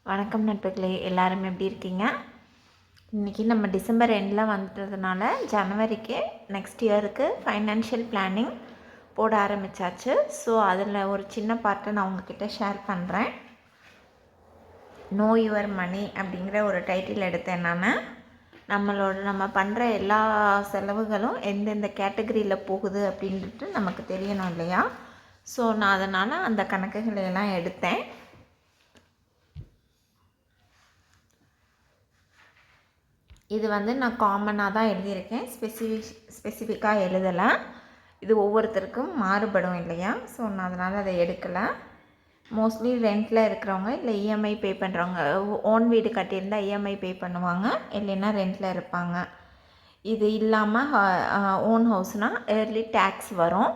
வணக்கம் நண்பர்களே, எல்லாரும் எப்படி இருக்கீங்க? இன்றைக்கி நம்ம டிசம்பர் எண்டில் வந்துட்டதுனால ஜனவரிக்கு நெக்ஸ்ட் இயருக்கு ஃபைனான்ஷியல் பிளானிங் போட ஆரம்பித்தாச்சு. ஸோ அதில் ஒரு சின்ன பார்ட்டை நான் உங்ககிட்ட ஷேர் பண்ணுறேன். நோ யுவர் மணி அப்படிங்கிற ஒரு டைட்டில் எடுத்தேன் நான். நம்ம பண்ணுற எல்லா செலவுகளும் எந்தெந்த கேட்டகரியில் போகுது அப்படின்ட்டு நமக்கு தெரியணும் இல்லையா? ஸோ நான் அதனால் அந்த கணக்குகளையெல்லாம் எடுத்தேன். இது நான் காமனாக தான் எழுதியிருக்கேன், ஸ்பெசிஃபிக்காக எழுதலை. இது ஒவ்வொருத்தருக்கும் மாறுபடும் இல்லையா? ஸோ நான் அதனால் அதை எடுக்கலை. மோஸ்ட்லி ரெண்டில் இருக்கிறவங்க இல்லை இஎம்ஐ பே பண்ணுறவங்க, ஓன் வீடு கட்டியிருந்தால் இஎம்ஐ பே பண்ணுவாங்க, இல்லைன்னா ரெண்டில் இருப்பாங்க. இது இல்லாமல் ஓன் ஹவுஸ்னால் இயர்லி டேக்ஸ் வரும்,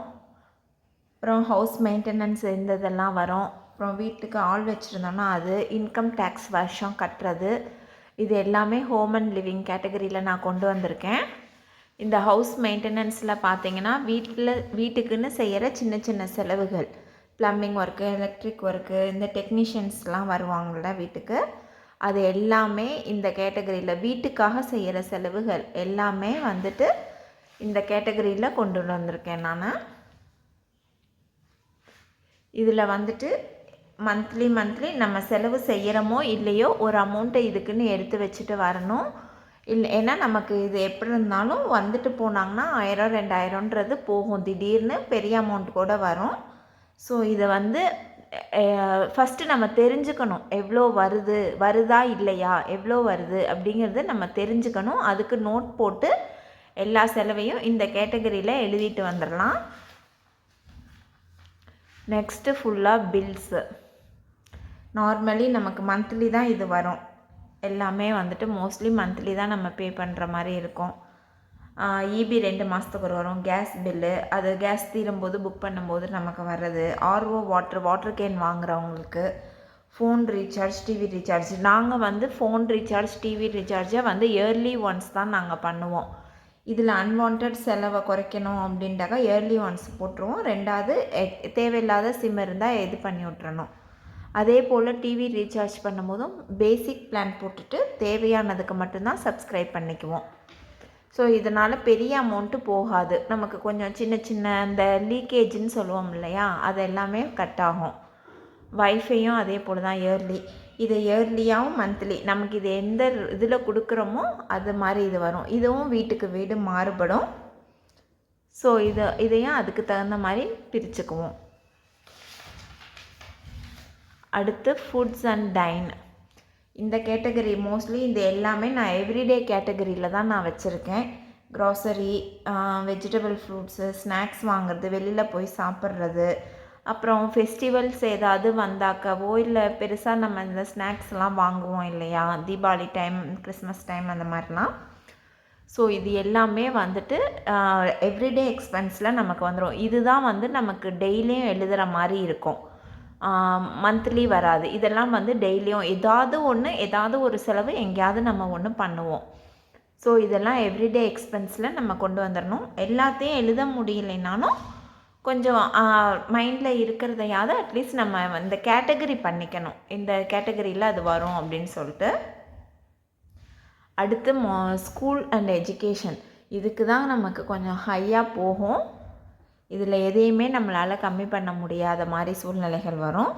அப்புறம் ஹவுஸ் மெயின்டெனன்ஸ் இருந்ததெல்லாம் வரும், அப்புறம் வீட்டுக்கு ஆள் வச்சுருந்தோன்னா அது, இன்கம் டேக்ஸ் வருஷம் கட்டுறது, இது எல்லாமே ஹோம் அண்ட் லிவிங் கேட்டகரியில் நான் கொண்டு வந்திருக்கேன். இந்த ஹவுஸ் மெயின்டெனன்ஸில் பார்த்தீங்கன்னா வீட்டுக்குன்னு செய்கிற சின்ன சின்ன செலவுகள், ப்ளம்பிங் ஒர்க்கு, எலக்ட்ரிக் ஒர்க்கு, இந்த டெக்னீஷியன்ஸ்லாம் வருவாங்கள்ல வீட்டுக்கு, அது எல்லாமே இந்த கேட்டகரியில் வீட்டுக்காக செய்கிற செலவுகள் எல்லாமே இந்த கேட்டகரியில் கொண்டு வந்திருக்கேன் நான். இதில் மந்த்லி நம்ம செலவு செய்கிறோமோ இல்லையோ ஒரு அமௌண்ட்டை இதுக்குன்னு எடுத்து வச்சுட்டு வரணும். ஏன்னா நமக்கு இது எப்படி இருந்தாலும் வந்துட்டு போனாங்கன்னா 1000-2000ன்றது போகும், திடீர்னு பெரிய அமௌண்ட் கூட வரும். ஸோ இதை ஃபஸ்ட்டு நம்ம தெரிஞ்சுக்கணும், எவ்வளோ வருதா இல்லையா, எவ்வளோ வருது அப்படிங்கிறது நம்ம தெரிஞ்சுக்கணும். அதுக்கு நோட் போட்டு எல்லா செலவையும் இந்த கேட்டகரியில் எழுதிட்டு வந்துடலாம். நெக்ஸ்ட்டு ஃபுல்லாக பில்ஸு. நார்மலி நமக்கு மந்த்லி தான் இது வரும், எல்லாமே மோஸ்ட்லி மந்த்லி தான் நம்ம பே பண்ணுற மாதிரி இருக்கும். இபி 2 மாதத்துக்கு வரும், கேஸ் பில்லு அது கேஸ் தீரும்போது புக் பண்ணும்போது நமக்கு வர்றது, ஆர்ஓ வாட்டர் கேன் வாங்குறவங்களுக்கு, ஃபோன் ரீசார்ஜ், டிவி ரீசார்ஜ். நாங்கள் ஃபோன் ரீசார்ஜ், டிவி ரீசார்ஜை இயர்லி ஒன்ஸ் தான் நாங்கள் பண்ணுவோம். இதில் அன்வான்ட் செலவை குறைக்கணும் அப்படின்ட்டாக்கா இயர்லி ஒன்ஸ் போட்டுருவோம். 2வது தேவையில்லாத சிம் இருந்தால் இது பண்ணி விட்றணும். அதே போல் டிவி ரீசார்ஜ் பண்ணும்போதும் பேசிக் பிளான் போட்டுட்டு தேவையானதுக்கு மட்டும்தான் சப்ஸ்கிரைப் பண்ணிக்குவோம். ஸோ இதனால் பெரிய அமௌண்ட்டு போகாது, நமக்கு கொஞ்சம் சின்ன சின்ன இந்த லீக்கேஜ்னு சொல்லுவோம் இல்லையா, அது எல்லாமே கட் ஆகும். வைஃபையும் அதே போல் தான் இயர்லி. இது இயர்லியாகவும் மந்த்லி நமக்கு இது எந்த இதில் கொடுக்குறோமோ அது மாதிரி இது வரும். இதுவும் வீட்டுக்கு வீடு மாறுபடும். ஸோ இதையும் அதுக்கு தகுந்த மாதிரி பிரிச்சுக்குவோம். அடுத்து ஃபுட்ஸ் அண்ட் டைன். இந்த கேட்டகரி மோஸ்ட்லி இது எல்லாமே நான் எவ்ரிடே கேட்டகரியில் தான் நான் வச்சுருக்கேன். க்ராசரி, வெஜிடபிள், ஃப்ரூட்ஸு, ஸ்நாக்ஸ் வாங்குறது, வெளியில் போய் சாப்பிட்றது, அப்புறம் ஃபெஸ்டிவல்ஸ் ஏதாவது வந்தாக்கவோ இல்லை பெருசாக நம்ம இந்த ஸ்நாக்ஸ்லாம் வாங்குவோம் இல்லையா, தீபாவளி டைம், கிறிஸ்மஸ் டைம் அந்த மாதிரிலாம். ஸோ இது எல்லாமே எவ்ரிடே எக்ஸ்பென்ஸில் நமக்கு வந்துடும். இதுதான் நமக்கு டெய்லியும் எழுதுகிற மாதிரி இருக்கும், மந்த்லி வராது. இதெல்லாம் டெய்லியும் ஏதாவது ஒரு செலவு எங்கேயாவது நம்ம ஒன்று பண்ணுவோம். ஸோ இதெல்லாம் எவ்ரிடே எக்ஸ்பென்ஸில் நம்ம கொண்டு வந்துடணும். எல்லாத்தையும் எழுத முடியலைனாலும் கொஞ்சம் மைண்டில் இருக்கிறதையாவது அட்லீஸ்ட் நம்ம இந்த கேட்டகரி பண்ணிக்கணும், இந்த கேட்டகரியில் அது வரும் அப்படின்னு சொல்லிட்டு. அடுத்து ஸ்கூல் அண்ட் எஜுகேஷன். இதுக்கு தான் நமக்கு கொஞ்சம் ஹையாக போகும். இதில் எதையுமே நம்மளால் கம்மி பண்ண முடியாத மாதிரி சூழ்நிலைகள் வரும்.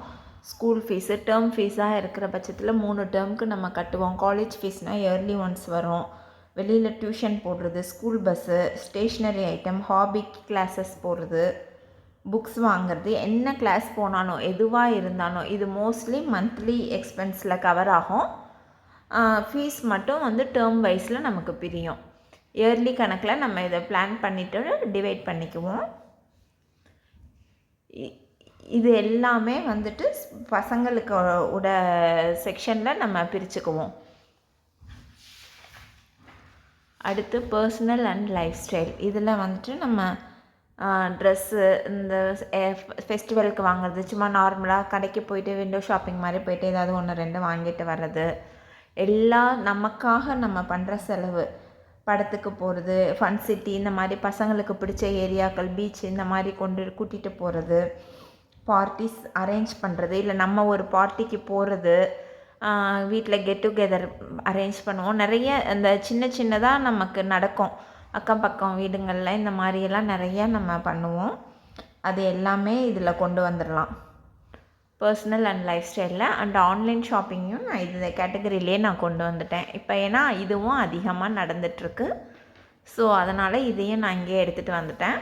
ஸ்கூல் ஃபீஸு, டேர்ம் ஃபீஸாக இருக்கிற பட்சத்தில் 3 டேர்முக்கு நம்ம கட்டுவோம். காலேஜ் ஃபீஸ்னால் இயர்லி ஒன்ஸ் வரும். வெளியில் டியூஷன் போடுறது, school bus, stationery item, hobby classes போடுறது, புக்ஸ் வாங்குறது, என்ன கிளாஸ் போனாலும் எதுவாக இருந்தாலும் இது மோஸ்ட்லி மந்த்லி எக்ஸ்பென்ஸில் கவர் ஆகும். ஃபீஸ் மட்டும் டேர்ம் வைஸில் நமக்கு பிரியும். இயர்லி கணக்கில் நம்ம இதை பிளான் பண்ணிவிட்டு டிவைட் பண்ணிக்குவோம். இது எல்லாமே பசங்களுக்கு உட செக்ஷனில் நம்ம பிரிச்சுக்குவோம். அடுத்து பர்சனல் அண்ட் லைஃப் ஸ்டைல். இதில் நம்ம ட்ரெஸ்ஸு, இந்த ஃபெஸ்டிவலுக்கு வாங்குறது, சும்மா நார்மலாக கடைக்கு போயிட்டு விண்டோ ஷாப்பிங் மாதிரி போயிட்டு ஏதாவது 1-2 வாங்கிட்டு வர்றது, எல்லாம் நமக்காக நம்ம பண்ணுற செலவு. படத்துக்கு போகிறது, ஃபன் சிட்டி, இந்த மாதிரி பசங்களுக்கு பிடிச்ச ஏரியாக்கள், பீச் இந்த மாதிரி கூட்டிகிட்டு போகிறது, பார்ட்டிஸ் அரேஞ்ச் பண்ணுறது, இல்லை நம்ம ஒரு பார்ட்டிக்கு போகிறது, வீட்டில் கெட் டுகெதர் அரேஞ்ச் பண்ணுவோம். நிறைய இந்த சின்ன சின்னதாக நமக்கு நடக்கும். அக்கம் பக்கம் வீடுங்களில் இந்த மாதிரியெல்லாம் நிறையா நம்ம பண்ணுவோம். அது எல்லாமே இதில் கொண்டு வந்துடலாம். பர்சனல் அண்ட் லைஃப் ஸ்டைலில் அண்ட் ஆன்லைன் ஷாப்பிங்கும் நான் இந்த கேட்டகரியிலே நான் கொண்டு வந்துட்டேன். இப்போ ஏன்னா இதுவும் அதிகமாக நடந்துகிட்ருக்கு. ஸோ அதனால் இதையும் நான் இங்கேயே எடுத்துகிட்டு வந்துட்டேன்.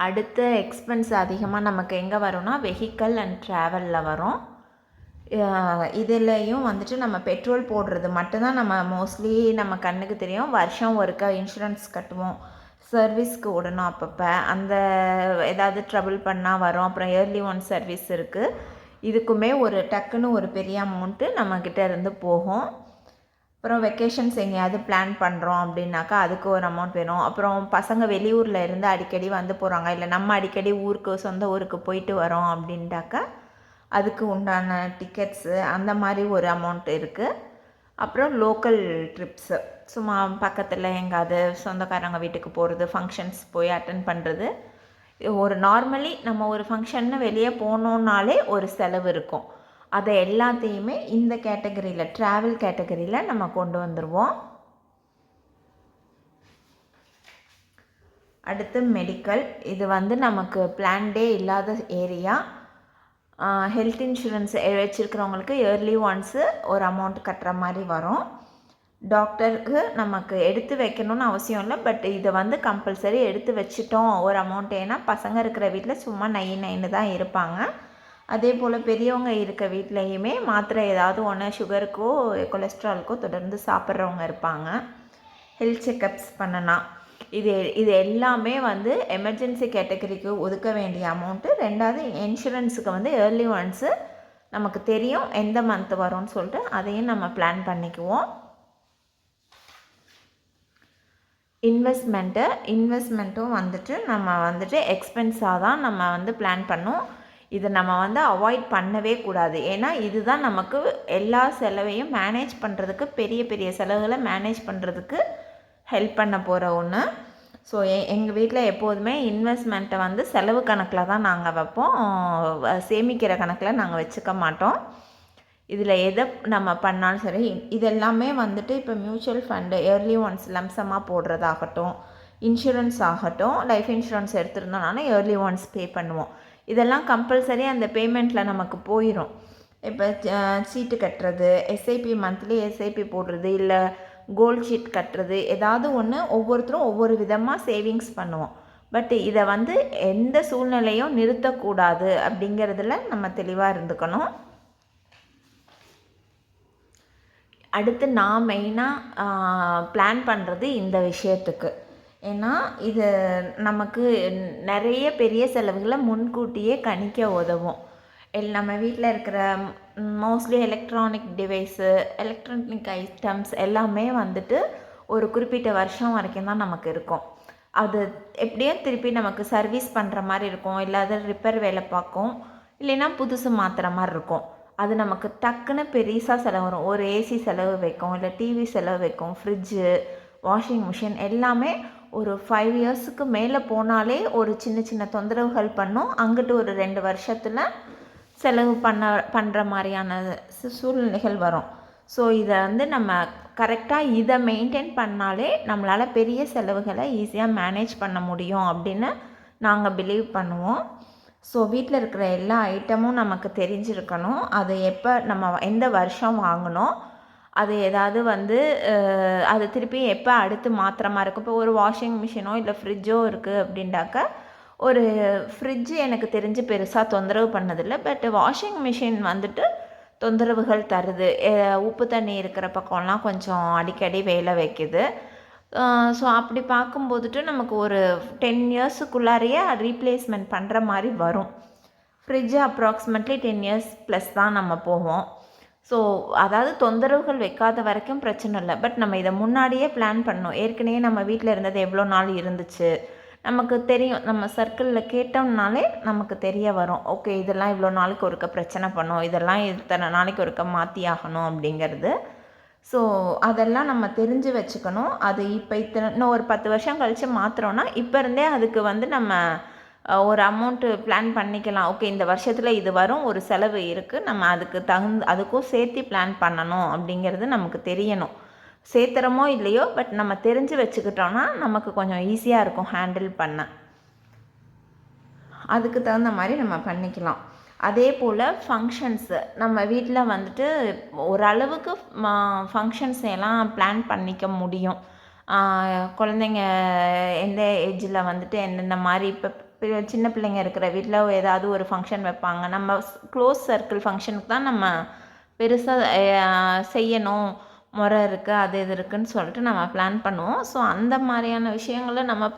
அடுத்த எக்ஸ்பென்ஸ் அதிகமாக நமக்கு எங்கே வரும்னா வெஹிக்கல் அண்ட் ட்ராவலில் வரும். இதுலேயும் வந்துட்டு நம்ம பெட்ரோல் போடுறது மட்டும்தான் நம்ம மோஸ்ட்லி நம்ம கண்ணுக்கு தெரியும். வருஷம் ஒருக்கா இன்சூரன்ஸ் கட்டுவோம், சர்வீஸ்க்கு விடணும், அப்பப்போ அந்த ஏதாவது ட்ரபிள் பண்ணால் வரும். அப்புறம் இயர்லி ஒன் சர்வீஸ் இருக்குது. இதுக்குமே ஒரு டக்குன்னு ஒரு பெரிய அமௌண்ட்டு நம்மக்கிட்ட இருந்து போகும். அப்புறம் வெக்கேஷன்ஸ் எங்கேயாவது பிளான் பண்ணுறோம் அப்படின்னாக்கா அதுக்கு ஒரு அமௌண்ட் வேணும். அப்புறம் பசங்க வெளியூரில் இருந்து அடிக்கடி வந்து போகிறாங்க, இல்லை நம்ம அடிக்கடி ஊருக்கு சொந்த ஊருக்கு போயிட்டு வரோம் அப்படின்ட்டாக்கா அதுக்கு உண்டான டிக்கெட்ஸு அந்த மாதிரி ஒரு அமௌண்ட் இருக்குது. அப்புறம் லோக்கல் ட்ரிப்ஸு, சும்மா பக்கத்தில் எங்காவது சொந்தக்காரங்க வீட்டுக்கு போகிறது, ஃபங்க்ஷன்ஸ் போய் அட்டன் பண்ணுறது. ஒரு நார்மலி நம்ம ஒரு ஃபங்க்ஷன்னு வெளியே போனோன்னாலே ஒரு செலவு இருக்கும். அதை எல்லாத்தையுமே இந்த கேட்டகரியில் ட்ராவல் கேட்டகரியில் நம்ம கொண்டு வந்துடுவோம். அடுத்து மெடிக்கல். இது வந்து நமக்கு பிளான்டே இல்லாத ஏரியா. ஹெல்த் இன்சூரன்ஸ் வச்சுருக்கிறவங்களுக்கு இயர்லி ஒன்ஸு ஒரு அமௌண்ட் கட்டுற மாதிரி வரும். டாக்டருக்கு நமக்கு எடுத்து வைக்கணும்னு அவசியம் இல்லை, பட் இதை வந்து கம்பல்சரி எடுத்து வச்சுட்டோம் ஒரு அமௌண்ட். ஏன்னா பசங்க இருக்கிற வீட்டில் சும்மா நைன்னு தான் இருப்பாங்க. அதே போல் பெரியவங்க இருக்க வீட்லேயுமே மாத்திரை ஏதாவது ஒன்று சுகருக்கோ கொலஸ்ட்ராலுக்கோ தொடர்ந்து சாப்பிட்றவங்க இருப்பாங்க. ஹெல்த் செக்கப்ஸ் பண்ணலாம். இது எல்லாமே வந்து எமர்ஜென்சி கேட்டகரிக்கு ஒதுக்க வேண்டிய அமௌண்ட்டு. ரெண்டாவது இன்சூரன்ஸுக்கு வந்து இயர்லி ஒன்ஸு நமக்கு தெரியும் எந்த மந்த் வரும்னு சொல்லிட்டு அதையும் நம்ம பிளான் பண்ணிக்குவோம். இன்வெஸ்ட்மெண்ட்டும் வந்துட்டு நம்ம வந்துட்டு எக்ஸ்பென்ஸாக தான் நம்ம வந்து பிளான் பண்ணோம். இதை நம்ம வந்து அவாய்ட் பண்ணவே கூடாது. ஏன்னா இதுதான் நமக்கு எல்லா செலவையும் மேனேஜ் பண்ணுறதுக்கு, பெரிய பெரிய செலவுகளை மேனேஜ் பண்ணுறதுக்கு ஹெல்ப் பண்ண போகிற ஒன்று. ஸோ எங்கள் வீட்டில் எப்போதுமே இன்வெஸ்ட்மெண்ட்டை வந்து செலவு கணக்கில் தான் நாங்கள் வைப்போம், சேமிக்கிற கணக்கில் நாங்கள் வச்சுக்க மாட்டோம். இதில் எதை நம்ம பண்ணாலும் சரி, இதெல்லாமே வந்துட்டு இப்போ மியூச்சுவல் ஃபண்டு இயர்லி ஒன்ஸ் லம்சமாக போடுறதாகட்டும், இன்சூரன்ஸ் ஆகட்டும், லைஃப் இன்சூரன்ஸ் எடுத்துருந்தோம்னா இயர்லி ஒன்ஸ் பே பண்ணுவோம். இதெல்லாம் கம்பல்சரி அந்த பேமெண்ட்டில் நமக்கு போயிடும். இப்போ சீட்டு கட்டுறது, எஸ்ஐபி மந்த்லி எஸ்ஐபி போடுறது, இல்லை கோல்ட் ஷீட் கட்டுறது, ஏதாவது ஒன்று ஒவ்வொருத்தரும் ஒவ்வொரு விதமாக சேவிங்ஸ் பண்ணுவோம். பட் இதை வந்து எந்த சூழ்நிலையும் நிறுத்தக்கூடாது அப்படிங்கிறதுல நம்ம தெளிவாக இருந்துக்கணும். அடுத்து நான் மெயினாக பிளான் பண்ணுறது இந்த விஷயத்துக்கு. ஏன்னா இது நமக்கு நிறைய பெரிய செலவுகளை முன்கூட்டியே கணிக்க உதவும். நம்ம வீட்டில் இருக்கிற mostly electronic device, electronic items எல்லாமே வந்துட்டு ஒரு குறிப்பிட்ட வருஷம் வரைக்கும் தான் நமக்கு இருக்கும். அது எப்படியும் திருப்பி நமக்கு சர்வீஸ் பண்ணுற மாதிரி இருக்கும், இல்லை அது ரிப்பேர் வேலை பார்க்கும், இல்லைன்னா புதுசு மாற்றுற மாதிரி இருக்கும். அது நமக்கு டக்குன்னு பெருசாக செலவு வரும். ஒரு ஏசி செலவு வைக்கும், இல்லை டிவி செலவு வைக்கும், ஃப்ரிட்ஜு, வாஷிங் மிஷின் எல்லாமே ஒரு 5 இயர்ஸுக்கு மேலே போனாலே ஒரு சின்ன சின்ன தொந்தரவுகள் பண்ணும். அங்கிட்டு ஒரு 2 வருஷத்தில் செலவு பண்ணுற மாதிரியான சூழ்நிலைகள் வரும். ஸோ இதை வந்து நம்ம கரெக்டாக இதை மெயின்டைன் பண்ணாலே நம்மளால் பெரிய செலவுகளை ஈஸியாக மேனேஜ் பண்ண முடியும் அப்படின்னு நாங்கள் பிலீவ் பண்ணுவோம். ஸோ வீட்டில் இருக்கிற எல்லா ஐட்டமும் நமக்கு தெரிஞ்சிருக்கணும். அது எப்போ நம்ம எந்த வருஷம் வாங்கினோம், அது ஏதாவது வந்து அது திருப்பி எப்போ அடுத்து மாற்றுற மாதிரி இருக்கும். இப்போ ஒரு வாஷிங் மிஷினோ இல்லை ஃப்ரிட்ஜோ இருக்குது அப்படின்டாக்கா, ஒரு ஃப்ரிட்ஜு எனக்கு தெரிஞ்சு பெருசாக தொந்தரவு பண்ணதில்லை. பட் வாஷிங் மிஷின் வந்துட்டு தொந்தரவுகள் தருது. உப்பு தண்ணி இருக்கிற பக்கம்லாம் கொஞ்சம் அடிக்கடி வேலை வைக்குது. ஸோ அப்படி பார்க்கும்போதுட்டு நமக்கு ஒரு 10 இயர்ஸுக்குள்ளாரையே ரீப்ளேஸ்மெண்ட் பண்ணுற மாதிரி வரும். ஃப்ரிட்ஜு அப்ராக்சிமேட்லி 10 இயர்ஸ் ப்ளஸ் தான் நம்ம போவோம். ஸோ அதாவது தொந்தரவுகள் வைக்காத வரைக்கும் பிரச்சனை இல்லை. பட் நம்ம இதை முன்னாடியே பிளான் பண்ணணும். ஏற்கனவே நம்ம வீட்டில் இருந்தது எவ்வளோ நாள் இருந்துச்சு நமக்கு தெரியும். நம்ம சர்க்கிளில் கேட்டோம்னாலே நமக்கு தெரிய வரும். ஓகே, இதெல்லாம் இவ்வளோ நாளைக்கு ஒருக்க பிரச்சனை பண்ணும், இதெல்லாம் இத்தனை நாளைக்கு ஒருக்க மாற்றி ஆகணும் அப்படிங்கிறது. ஸோ அதெல்லாம் நம்ம தெரிஞ்சு வச்சுக்கணும். அது இப்போ இன்னும் ஒரு 10 வருஷம் கழித்து மாற்றுறோன்னா இப்போ இருந்தே அதுக்கு வந்து நம்ம ஒரு அமௌண்ட்டு பிளான் பண்ணிக்கலாம். ஓகே, இந்த வருஷத்தில் இது வரும், ஒரு செலவு இருக்குது, நம்ம அதுக்கும் சேர்த்து பிளான் பண்ணணும் அப்படிங்கிறது நமக்கு தெரியணும். சேர்த்துறமோ இல்லையோ, பட் நம்ம தெரிஞ்சு வச்சுக்கிட்டோன்னா நமக்கு கொஞ்சம் ஈஸியாக இருக்கும் ஹேண்டில் பண்ண. அதுக்கு தகுந்த மாதிரி நம்ம பண்ணிக்கலாம். அதே போல் ஃபங்க்ஷன்ஸு நம்ம வீட்டில் வந்துட்டு ஓரளவுக்கு ஃபங்க்ஷன்ஸ் எல்லாம் பிளான் பண்ணிக்க முடியும். குழந்தைங்க எந்த ஏஜில் வந்துட்டு என்னென்ன மாதிரி இப்போ சின்ன பிள்ளைங்க இருக்கிற வீட்டில் ஏதாவது ஒரு ஃபங்க்ஷன் வைப்பாங்க. நம்ம க்ளோஸ் சர்க்கிள் ஃபங்க்ஷனுக்கு தான் நம்ம பெருசாக செய்யணும், முறை இருக்குது, அது இது இருக்குதுன்னு சொல்லிட்டு நம்ம பிளான் பண்ணுவோம். ஸோ அந்த மாதிரியான விஷயங்களை நம்ம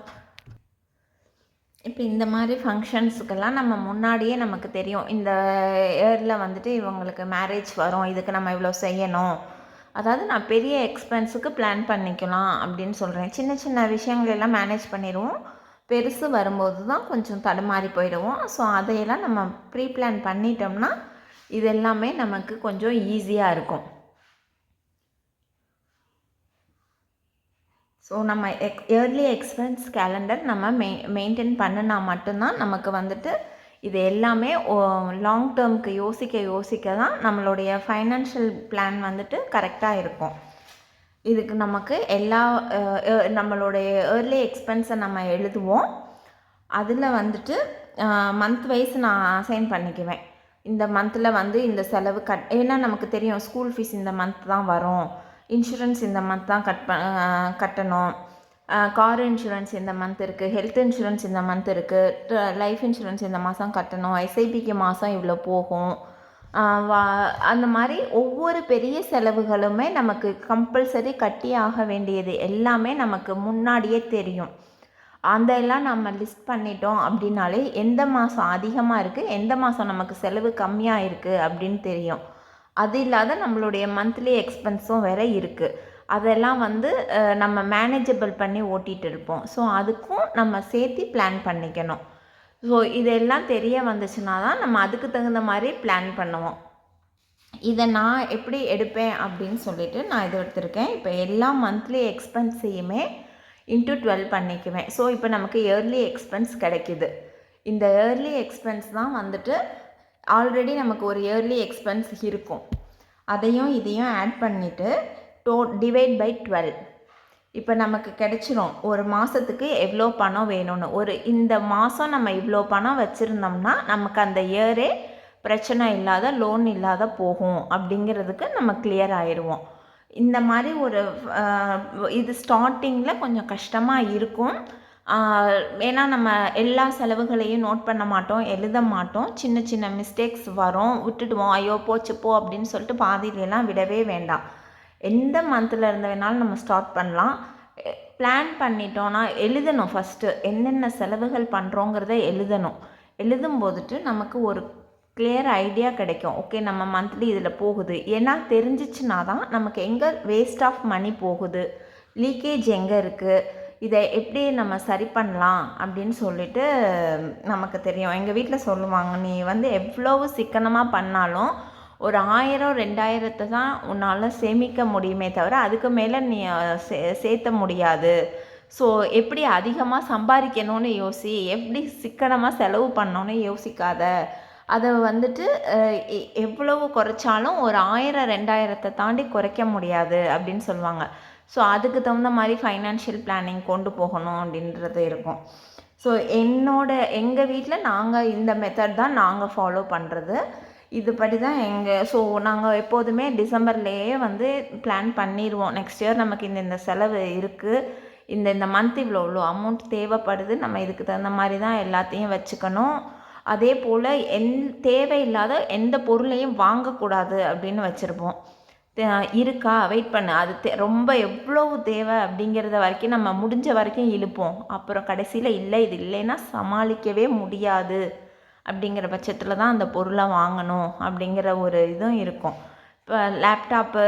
இப்போ இந்த மாதிரி ஃபங்க்ஷன்ஸுக்கெல்லாம் நம்ம முன்னாடியே நமக்கு தெரியும், இந்த இயரில் வந்துட்டு இவங்களுக்கு மேரேஜ் வரும், இதுக்கு நம்ம இவ்வளோ செய்யணும். அதாவது நான் பெரிய எக்ஸ்பென்ஸுக்கு பிளான் பண்ணிக்கலாம் அப்படின்னு சொல்கிறேன். சின்ன சின்ன விஷயங்களெல்லாம் மேனேஜ் பண்ணிடுவோம். பெருசு வரும்போது தான் கொஞ்சம் தடுமாறி போயிடுவோம். ஸோ அதையெல்லாம் நம்ம ப்ரீ பிளான் பண்ணிட்டோம்னா இது எல்லாமே நமக்கு கொஞ்சம் ஈஸியாக இருக்கும். ஸோ நம்ம இயர்லி எக்ஸ்பென்ஸ் கேலண்டர் நம்ம மெயின்டைன் பண்ணினா மட்டும்தான் நமக்கு வந்துட்டு இது எல்லாமே லாங் டேர்முக்கு யோசிக்க தான் நம்மளுடைய ஃபைனான்ஷியல் பிளான் வந்துட்டு கரெக்டாக இருக்கும். இதுக்கு நமக்கு நம்மளுடைய இயர்லி எக்ஸ்பென்ஸை நம்ம எழுதுவோம். அதில் வந்துட்டு மந்த் வைஸ் நான் அசைன் பண்ணிக்குவேன். இந்த மந்தில் வந்து இந்த செலவு ஏன்னா நமக்கு தெரியும் ஸ்கூல் ஃபீஸ் இந்த மந்த் தான் வரும், இன்சூரன்ஸ் இந்த மந்த் தான் கட்டணும், கார் இன்சூரன்ஸ் இந்த மந்த் இருக்குது, ஹெல்த் இன்சூரன்ஸ் இந்த மந்த் இருக்குது, லைஃப் இன்சூரன்ஸ் இந்த மாதம் கட்டணும், எஸ்ஐபிக்கு மாதம் இவ்வளோ போகும். அந்த மாதிரி ஒவ்வொரு பெரிய செலவுகளுமே நமக்கு கம்பல்சரி கட்டி ஆக வேண்டியது எல்லாமே நமக்கு முன்னாடியே தெரியும். அதெல்லாம் நம்ம லிஸ்ட் பண்ணிட்டோம் அப்படின்னாலே எந்த மாதம் அதிகமாக இருக்குது, எந்த மாதம் நமக்கு செலவு கம்மியாக இருக்குது அப்படின்னு தெரியும். அது இல்லாத நம்மளுடைய மந்த்லி எக்ஸ்பென்ஸும் வேறு இருக்குது. அதெல்லாம் வந்து நம்ம மேனேஜபிள் பண்ணி ஓட்டிகிட்டு இருப்போம். ஸோ அதுக்கும் நம்ம சேர்த்து பிளான் பண்ணிக்கணும். ஸோ இதெல்லாம் தெரிய வந்துச்சுன்னா தான் நம்ம அதுக்கு தகுந்த மாதிரி பிளான் பண்ணுவோம். இதை நான் எப்படி எடுப்பேன் அப்படின்னு சொல்லிட்டு நான் இதை எடுத்திருக்கேன். இப்போ எல்லா மந்த்லி எக்ஸ்பென்ஸையுமே இன்ட்டு 12 பண்ணிக்குவேன். ஸோ இப்போ நமக்கு இயர்லி எக்ஸ்பென்ஸ் கிடைக்கிது. இந்த இயர்லி எக்ஸ்பென்ஸ் தான் வந்துட்டு ஆல்ரெடி நமக்கு ஒரு இயர்லி எக்ஸ்பென்ஸ் இருக்கும். அதையும் இதையும் ஆட் பண்ணிவிட்டு டிவைட் பை 12. இப்போ நமக்கு கிடைச்சிரும் ஒரு மாதத்துக்கு எவ்வளோ பணம் வேணும்னு. இந்த மாதம் நம்ம இவ்வளோ பணம் வச்சுருந்தோம்னா நமக்கு அந்த இயரே பிரச்சனை இல்லாத, லோன் இல்லாத போகும் அப்படிங்கிறதுக்கு நம்ம கிளியர் ஆயிடுவோம். இந்த மாதிரி இது ஸ்டார்டிங்கில் கொஞ்சம் கஷ்டமாக இருக்கும். ஏன்னா நம்ம எல்லா செலவுகளையும் நோட் பண்ண மாட்டோம், எழுத மாட்டோம். சின்ன சின்ன மிஸ்டேக்ஸ் வரும், விட்டுடுவோம். ஐயோ போச்சு போ அப்படின்னு சொல்லிட்டு பாதியிலலாம் விடவே வேண்டாம். எந்த மந்தில் இருந்து வேணாலும் நம்ம ஸ்டார்ட் பண்ணலாம். பிளான் பண்ணிட்டோன்னா எழுதணும். ஃபஸ்ட்டு என்னென்ன செலவுகள் பண்ணுறோங்கிறத எழுதணும். எழுதும்போதுட்டு நமக்கு ஒரு கிளியர் ஐடியா கிடைக்கும். ஓகே, நம்ம மந்த்லி இதில் போகுது. ஏன்னா தெரிஞ்சிச்சுன்னா தான் நமக்கு எங்கே வேஸ்ட் ஆஃப் மணி போகுது, லீக்கேஜ் எங்கே இருக்குது, இதை எப்படி நம்ம சரி பண்ணலாம் அப்படின்னு சொல்லிட்டு நமக்கு தெரியும். எங்கள் வீட்டில் சொல்லுவாங்க, நீ வந்து எவ்வளவு சிக்கனமாக பண்ணாலும் ஒரு 1000 2000 தான் உன்னால் சேமிக்க முடியுமே தவிர அதுக்கு மேலே நீ சேர்த்த முடியாது. ஸோ எப்படி அதிகமாக சம்பாதிக்கணும்னு யோசி, எப்படி சிக்கனமாக செலவு பண்ணணுன்னு யோசிக்காத. அதை வந்துட்டு எவ்வளவு குறைச்சாலும் ஒரு 1000 2000 தாண்டி குறைக்க முடியாது அப்படின்னு சொல்லுவாங்க. ஸோ அதுக்கு தகுந்த மாதிரி ஃபைனான்ஷியல் பிளானிங் கொண்டு போகணும் அப்படின்றது இருக்கும். ஸோ எங்கள் வீட்டில் நாங்கள் இந்த மெத்தட் தான் நாங்கள் ஃபாலோ பண்ணுறது. இதுபடி தான் ஸோ நாங்கள் எப்போதுமே டிசம்பர்லேயே வந்து பிளான் பண்ணிடுவோம். நெக்ஸ்ட் இயர் நமக்கு இந்த செலவு இருக்குது, இந்த மந்த் இவ்வளோ அமௌண்ட் தேவைப்படுது, நம்ம இதுக்கு தகுந்த மாதிரி தான் எல்லாத்தையும் வச்சுக்கணும். அதே போல் தேவையில்லாத எந்த பொருளையும் வாங்கக்கூடாது அப்படின்னு வச்சுருப்போம். இருக்கா வெயிட் பண்ணு, அது ரொம்ப எவ்வளவு தேவை அப்படிங்கிறத வரைக்கும் நம்ம முடிஞ்ச வரைக்கும் இழுப்போம். அப்புறம் கடைசியில் இல்லை, இது இல்லைன்னா சமாளிக்கவே முடியாது அப்படிங்கிற பட்சத்தில் தான் அந்த பொருளை வாங்கணும் அப்படிங்கிற ஒரு இதுவும் இருக்கும். இப்போ லேப்டாப்பு,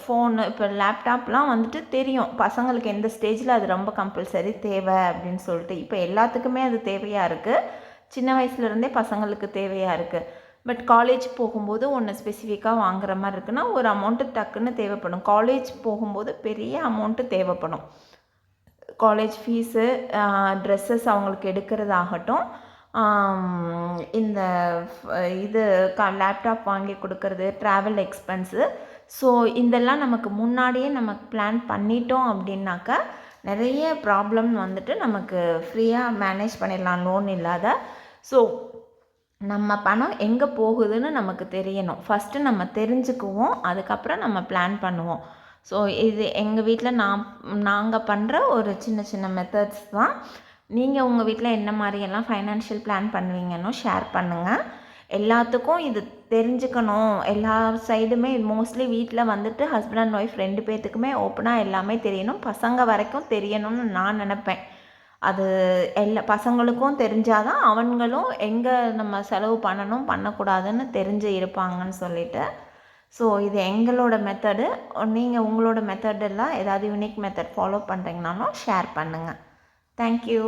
ஃபோனு, இப்போ லேப்டாப்லாம் வந்துட்டு தெரியும் பசங்களுக்கு எந்த ஸ்டேஜில் அது ரொம்ப கம்பல்சரி தேவை அப்படின்னு சொல்லிட்டு. இப்போ எல்லாத்துக்குமே அது தேவையாக இருக்குது, சின்ன வயசுலேருந்தே பசங்களுக்கு தேவையாக இருக்குது. பட் காலேஜ் போகும்போது ஒன்று ஸ்பெசிஃபிக்காக வாங்குற மாதிரி இருக்குன்னா ஒரு அமௌண்ட்டு டக்குன்னு தேவைப்படும். காலேஜ் போகும்போது பெரிய அமௌண்ட்டு தேவைப்படும். காலேஜ் ஃபீஸு, ட்ரெஸ்ஸஸ் அவங்களுக்கு எடுக்கிறதாகட்டும், இந்த இது லேப்டாப் வாங்கி கொடுக்கறது, ட்ராவல் எக்ஸ்பென்ஸு. ஸோ இதெல்லாம் நமக்கு முன்னாடியே நமக்கு பிளான் பண்ணிட்டோம் அப்படின்னாக்கா நிறைய ப்ராப்ளம் வந்துட்டு நமக்கு ஃப்ரீயாக மேனேஜ் பண்ணிடலாம் லோன் இல்லாத. ஸோ நம்ம பணம் எங்கே போகுதுன்னு நமக்கு தெரியணும். ஃபஸ்ட்டு நம்ம தெரிஞ்சுக்குவோம், அதுக்கப்புறம் நம்ம பிளான் பண்ணுவோம். ஸோ இது எங்கள் வீட்டில் நாங்கள் பண்ணுற ஒரு சின்ன சின்ன மெத்தட்ஸ் தான். நீங்கள் உங்கள் வீட்டில் என்ன மாதிரியெல்லாம் ஃபைனான்ஷியல் பிளான் பண்ணுவீங்கன்னு ஷேர் பண்ணுங்கள். எல்லாத்துக்கும் இது தெரிஞ்சுக்கணும், எல்லா சைடுமே மோஸ்ட்லி வீட்டில் வந்துட்டு ஹஸ்பண்ட் அண்ட் ஒய்ஃப் 2 பேர்த்துக்குமே ஓப்பனாக எல்லாமே தெரியணும், பசங்க வரைக்கும் தெரியணும்னு நான் நினப்பேன். அது பசங்களுக்கும் தெரிஞ்சால் தான் அவங்களும் எங்கே நம்ம செலவு பண்ணணும் பண்ணக்கூடாதுன்னு தெரிஞ்சு இருப்பாங்கன்னு சொல்லிட்டு. ஸோ இது எங்களோட மெத்தடு. நீங்கள் உங்களோட மெத்தடெல்லாம் ஏதாவது யூனிக் மெத்தட் ஃபாலோ பண்ணுறீங்கனாலும் ஷேர் பண்ணுங்கள். தேங்க்யூ.